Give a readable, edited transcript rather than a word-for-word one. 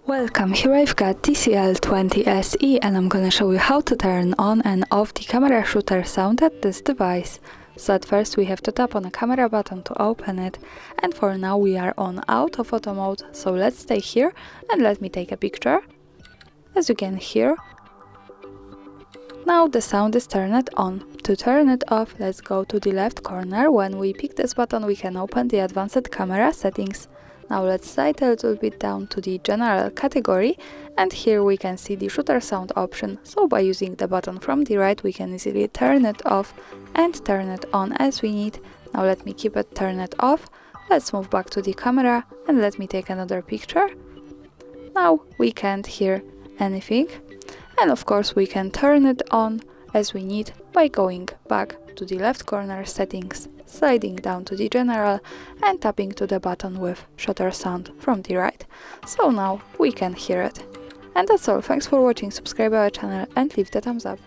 Welcome, here I've got TCL 20 SE and I'm gonna show you how to turn on and off the camera shooter sound at this device. So at first we have to tap on the camera button to open it, and for now we are on out of auto mode, so let's stay here and let me take a picture. As you can hear, now the sound is turned on. To turn it off, let's go to the left corner. When we pick this button we can open the advanced camera settings. Now let's slide a little bit down to the general category, and here we can see the shooter sound option. So by using the button from the right we can easily turn it off and turn it on as we need. Now let me keep it turned off. Let's move back to the camera and let me take another picture. Now we can't hear anything, and of course we can turn it on as we need by going back to the left corner settings, sliding down to the general and tapping to the button with shutter sound from the right. So now we can hear it. And that's all. Thanks for watching, subscribe our channel and leave the thumbs up.